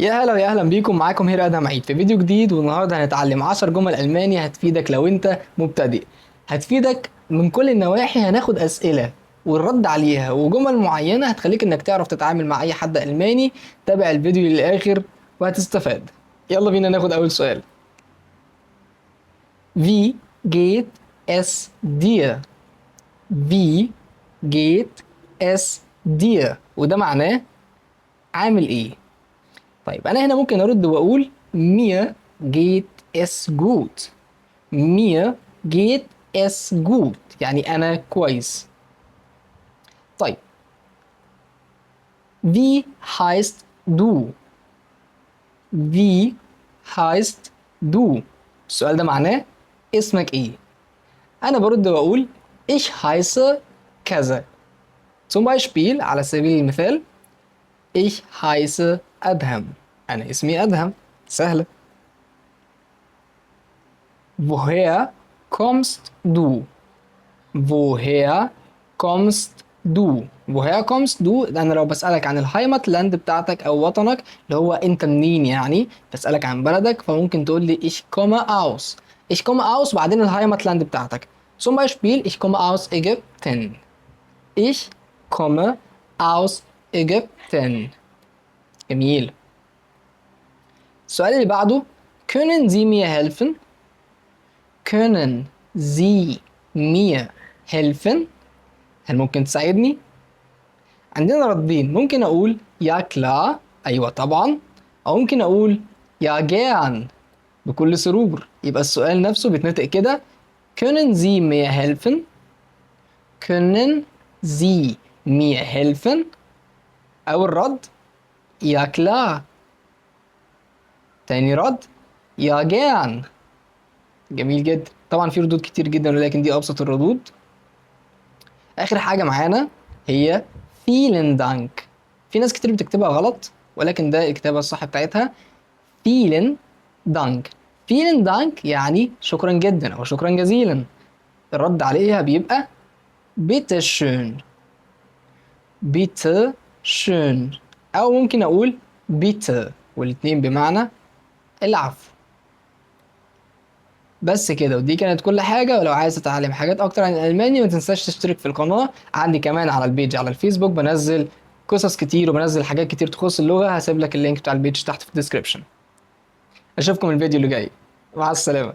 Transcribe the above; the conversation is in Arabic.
يا هلا ويا اهلا بيكم، معاكم هير ادهم عيد في فيديو جديد. والنهارده هنتعلم 10 جمل الماني هتفيدك لو انت مبتدئ. هتفيدك من كل النواحي، هناخد اسئله والرد عليها وجمل معينه هتخليك انك تعرف تتعامل مع اي حد الماني. تابع الفيديو للاخر وهتستفاد. يلا بينا ناخد اول سؤال. Wie geht es dir؟ Wie geht es dir؟ وده معناه عامل ايه؟ طيب أنا هنا ممكن أرد وأقول mir geht es gut. mir geht es gut يعني أنا كويس. طيب wie heißt du؟ wie heißt du؟ السؤال ده معناه اسمك إيه؟ أنا برد وأقول ich heiße كذا. zum Beispiel على سبيل المثال ich heiße أدهم. أنا اسمي أدهم. سهلة. Woher kommst du؟ woher kommst du؟ woher kommst du؟ انا لو بسألك عن الهايمت لاند بتاعتك او وطنك، اللي هو انت منين يعني، بسألك عن بلدك، فممكن تقول لي ich komme aus. ich komme aus بعدين الهايمت لاند بتاعتك. zum Beispiel ich komme aus Ägypten. ich komme aus Ägypten. جميل. السؤال اللي بعده können Sie mir helfen؟ können Sie mir helfen؟ هل ممكن تساعدني؟ عندنا ردين، ممكن أقول يا كلا أيوة طبعا، أو ممكن أقول يا جيران بكل سرور. يبقى السؤال نفسه بيتنطق كده können Sie mir helfen؟ können Sie mir helfen؟ أو الرد يا كلا. تاني رد يا جيران. جميل جدا. طبعا في ردود كتير جدا ولكن دي أبسط الردود. آخر حاجة معانا هي vielen Dank. في ناس كتير بتكتبها غلط ولكن ده الكتابة الصح بتاعتها vielen Dank. vielen Dank يعني شكرا جدا أو شكرا جزيلا. الرد عليها بيبقى bitte schön. bitte schön. أو ممكن أقول bitte والاتنين بمعنى العفو. بس كده، ودي كانت كل حاجة. ولو عايز تتعلم حاجات أكتر عن الألماني ما تنساش تشترك في القناة. عندي كمان على البيج على الفيسبوك بنزل قصص كتير وبنزل حاجات كتير تخص اللغة. هسيب لك اللينك بتاع البيج تحت في الديسكريبشن. أشوفكم الفيديو اللي جاي. مع السلامة.